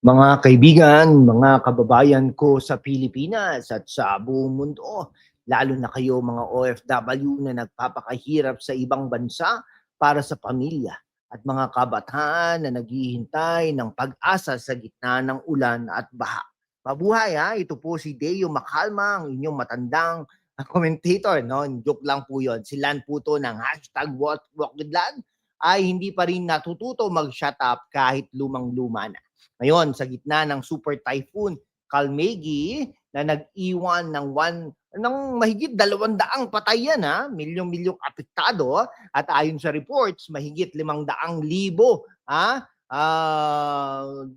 Mga kaibigan, mga kababayan ko sa Pilipinas at sa buong mundo, lalo na kayo mga OFW na nagpapakahirap sa ibang bansa para sa pamilya at mga kabataan na naghihintay ng pag-asa sa gitna ng ulan at baha. Mabuhay ha, ito po si Deo Makalma, ang inyong matandang commentator. No? Joke lang po yun. Si Lan po to ng hashtag #WalkWithLan ay hindi pa rin natututo mag-shut up kahit lumang-luma na. Ngayon, sa gitna ng super typhoon Kalmegi na nag-iwan ng mahigit 200 patayan, milyong-milyong apektado, at ayon sa reports mahigit 500,000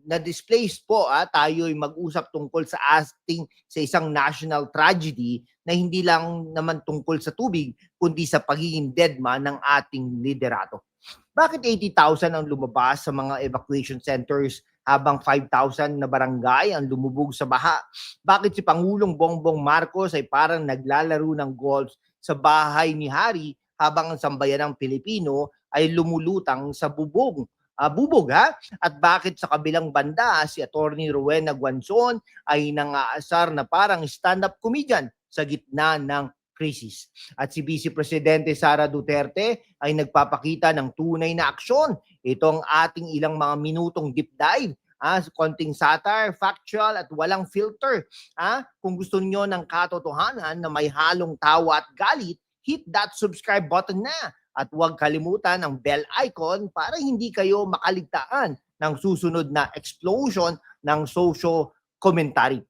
na displaced po. Tayo'y mag-usap tungkol sa isang national tragedy na hindi lang naman tungkol sa tubig kundi sa pagiging deadma ng ating liderato. Bakit 80,000 ang lumabas sa mga evacuation centers habang 5,000 na barangay ang lumubog sa baha? Bakit si Pangulong Bongbong Marcos ay parang naglalaro ng golf sa bahay ni Hari habang ang sambayanang Pilipino ay lumulutang sa bubog At bakit sa kabilang banda si Attorney Rowena Guanzon ay nangaasar na parang stand-up comedian sa gitna ng krisis? At si Vice Presidente Sara Duterte ay nagpapakita ng tunay na aksyon. Ito ang ating ilang mga minutong deep dive. Konting satire, factual at walang filter. Kung gusto niyo ng katotohanan na may halong tawa at galit, hit that subscribe button na. At huwag kalimutan ang bell icon para hindi kayo makaligtaan ng susunod na explosion ng social commentary.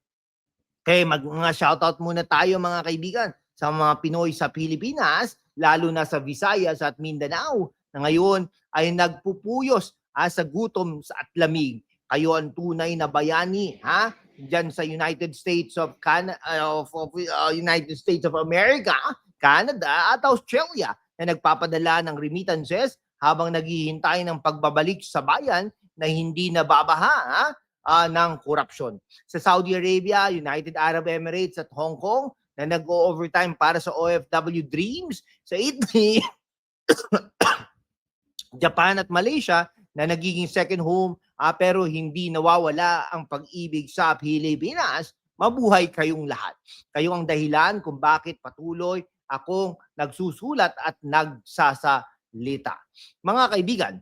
Okay, mga shoutout muna tayo mga kaibigan sa mga Pinoy sa Pilipinas, lalo na sa Visayas at Mindanao, na ngayon ay nagpupuyos sa gutom at lamig. Kayo ang tunay na bayani diyan sa United States of United States of America, Canada at Australia na nagpapadala ng remittances habang naghihintay ng pagbabalik sa bayan na hindi nababaha ng korupsyon. Sa Saudi Arabia, United Arab Emirates at Hong Kong na nag-o-overtime para sa OFW dreams. Sa Italy, Japan at Malaysia na nagiging second home pero hindi nawawala ang pag-ibig sa Pilipinas. Mabuhay kayong lahat. Kayo ang dahilan kung bakit patuloy akong nagsusulat at nagsasalita. Mga kaibigan,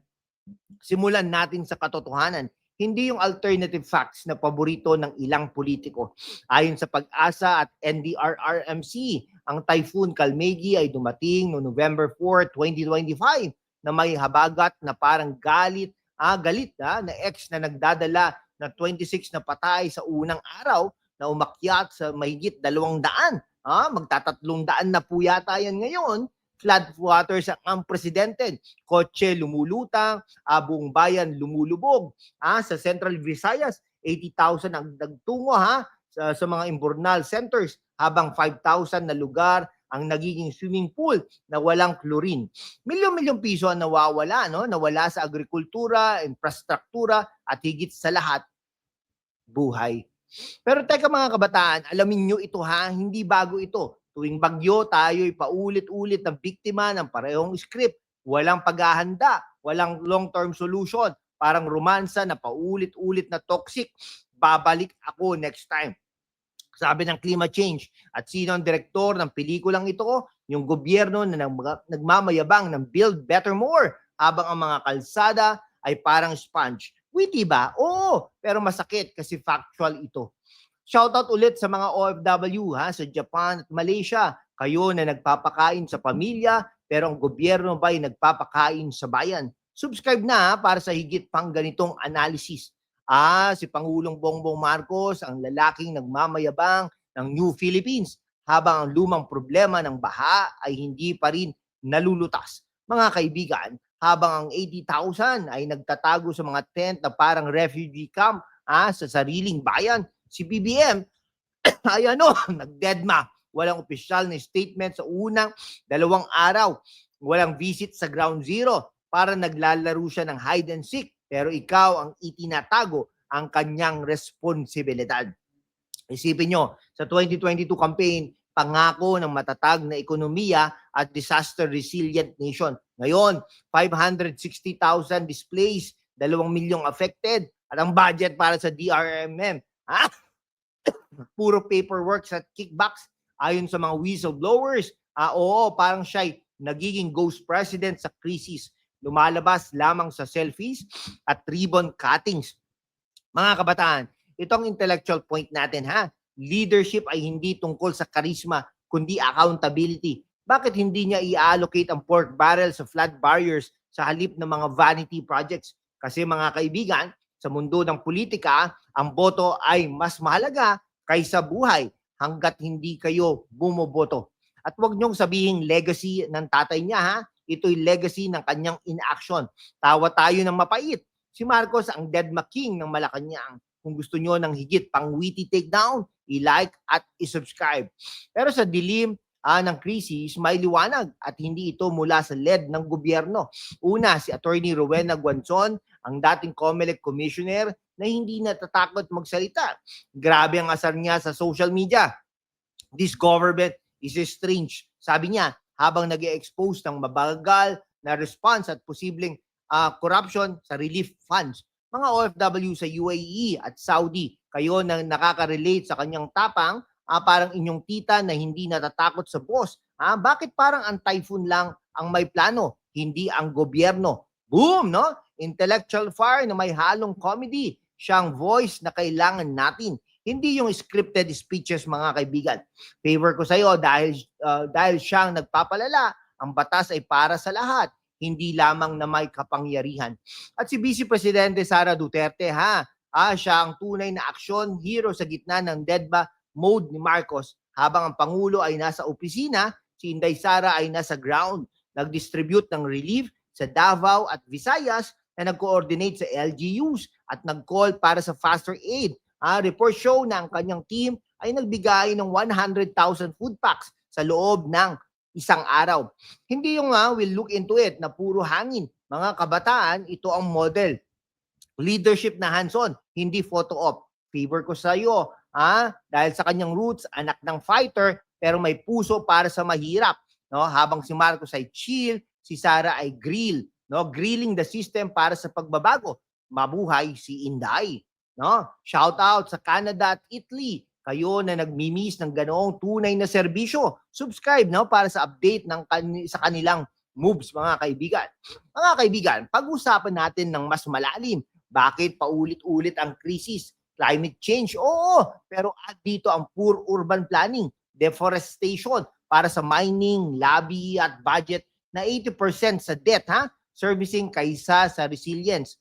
simulan natin sa katotohanan, hindi yung alternative facts na paborito ng ilang politiko. Ayon sa Pag-asa at NDRRMC, ang Typhoon Kalmegi ay dumating no November 4, 2025 na may habagat na parang galit na ex na nagdadala na 26 na patay sa unang araw na umakyat sa mahigit 200. Magtatatlong-daan na po yata yan ngayon. Flood waters ang unprecedented. Kotse lumulutang, buong bayan lumulubog. Sa Central Visayas, 80,000 ang nagtungo sa mga imbornal centers, habang 5,000 na lugar ang nagiging swimming pool na walang chlorine. Milyon-milyong piso ang nawala sa agrikultura, infrastruktura at higit sa lahat, buhay. Pero teka mga kabataan, alamin nyo ito hindi bago ito. Tuwing bagyo, tayo'y paulit-ulit na biktima ng parehong script. Walang paghahanda, walang long-term solution. Parang romansa na paulit-ulit na toxic. Babalik ako next time. Sabi ng climate change. At sino ang direktor ng pelikulang ito? Yung gobyerno na nagmamayabang ng build better more, habang ang mga kalsada ay parang sponge. Witty ba? Oo, pero masakit kasi factual ito. Shoutout ulit sa mga OFW sa Japan at Malaysia. Kayo na nagpapakain sa pamilya, pero ang gobyerno ba ay nagpapakain sa bayan? Subscribe na para sa higit pang ganitong analysis. Si Pangulong Bongbong Marcos, ang lalaking nagmamayabang ng New Philippines, habang ang lumang problema ng baha ay hindi pa rin nalulutas. Mga kaibigan, habang ang 80,000 ay nagtatago sa mga tent na parang refugee camp sa sariling bayan, si BBM ay nagdedma. Walang opisyal na statement sa unang 2 araw. Walang visit sa ground zero. Para naglalaro siya ng hide and seek. Pero ikaw ang itinatago ang kanyang responsibilidad. Isipin nyo, sa 2022 campaign, pangako ng matatag na ekonomiya at disaster resilient nation. Ngayon, 560,000 displaced, 2 milyong affected, At ang budget para sa DRRMM, ha? Puro paperwork at kickbacks ayon sa mga whistleblowers. Oo, parang siya'y nagiging ghost president sa krisis. Lumalabas lamang sa selfies at ribbon cuttings. Mga kabataan, itong intellectual point natin ha. Leadership ay hindi tungkol sa charisma, kundi accountability. Bakit hindi niya i-allocate ang pork barrel sa flood barriers sa halip ng mga vanity projects? Kasi mga kaibigan, sa mundo ng politika, ang boto ay mas mahalaga kaysa buhay hanggat hindi kayo bumoboto. At huwag niyong sabihin legacy ng tatay niya ha. Ito'y legacy ng kanyang inaction. Tawa tayo ng mapait. Si Marcos ang dead king ng Malacanang. Kung gusto nyo ng higit pang witty takedown, i-like at i-subscribe. Pero sa dilim ng krisis, may liwanag at hindi ito mula sa LED ng gobyerno. Una, si Attorney Rowena Guanzon, ang dating COMELEC Commissioner na hindi natatakot magsalita. Grabe ang asar niya sa social media. This government is strange. Sabi niya, habang nag-expose ng mabagal na response at posibleng corruption sa relief funds. Mga OFW sa UAE at Saudi, kayo na nakaka-relate sa kanyang tapang, parang inyong tita na hindi natatakot sa boss. Bakit parang ang typhoon lang ang may plano, hindi ang gobyerno? Boom, no? Intellectual fire na may halong comedy. Siyang voice na kailangan natin. Hindi yung scripted speeches, mga kaibigan. Favor ko sa iyo dahil siyang nagpapalala, ang batas ay para sa lahat, hindi lamang na may kapangyarihan. At si Vice Presidente Sara Duterte, siya ang tunay na aksyon hero sa gitna ng deadba mode ni Marcos. Habang ang Pangulo ay nasa opisina, si Inday Sara ay nasa ground. Nag-distribute ng relief sa Davao at Visayas na nag-coordinate sa LGUs at nag-call para sa faster aid. Report show na ang kanyang team ay nagbigay ng 100,000 food packs sa loob ng isang araw. Hindi yung we'll look into it na puro hangin. Mga kabataan, ito ang model. Leadership na hands-on, hindi photo op. Favor ko sa iyo, dahil sa kanyang roots, anak ng fighter, pero may puso para sa mahirap. No? Habang si Marcos ay chill, si Sara ay grill. No? Grilling the system para sa pagbabago. Mabuhay si Inday. No? Shout out sa Canada at Italy. Kayo na nagmi-miss ng ganoong tunay na serbisyo. Subscribe para sa update sa kanilang moves, mga kaibigan. Mga kaibigan, pag-usapan natin ng mas malalim. Bakit paulit-ulit ang krisis? Climate change, oo. Pero dito ang poor urban planning, deforestation para sa mining, lobby at budget na 80% sa debt, servicing kaysa sa resilience.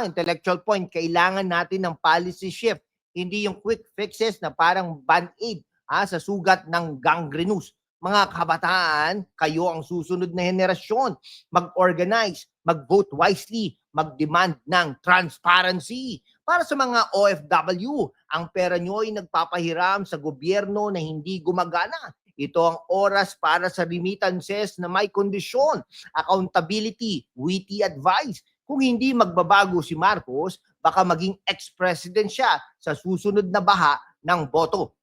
Intellectual point, kailangan natin ng policy shift, hindi yung quick fixes na parang band-aid sa sugat ng gangrenous. Mga kabataan, kayo ang susunod na henerasyon. Mag-organize, mag-vote wisely, mag-demand ng transparency. Para sa mga OFW, ang pera nyo ay nagpapahiram sa gobyerno na hindi gumagana. Ito ang oras para sa remittances na may kondisyon, accountability, witty advice. Kung hindi magbabago si Marcos, baka maging ex-president siya sa susunod na baha ng boto.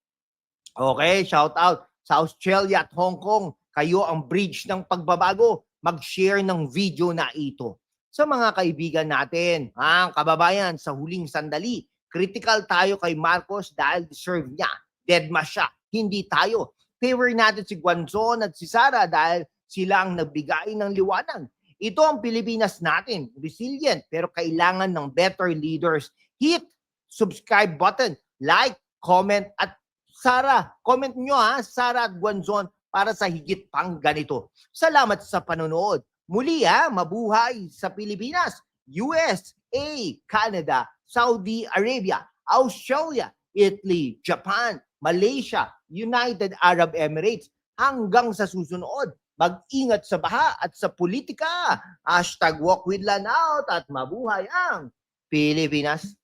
Okay, shout out sa Australia at Hong Kong. Kayo ang bridge ng pagbabago. Mag-share ng video na ito. Sa mga kaibigan natin, kababayan, sa huling sandali, critical tayo kay Marcos dahil deserve niya. Deadma siya, hindi tayo. Favor natin si Guanzon at si Sara dahil sila ang nagbigay ng liwanag. Ito ang Pilipinas natin, resilient, pero kailangan ng better leaders. Hit subscribe button, like, comment, at Sara, comment nyo Sara at Guanzon para sa higit pang ganito. Salamat sa panonood. Muli mabuhay sa Pilipinas, USA, Canada, Saudi Arabia, Australia, Italy, Japan, Malaysia, United Arab Emirates. Hanggang sa susunod, mag-ingat sa baha at sa politika. #WalkWithLan out at mabuhay ang Pilipinas.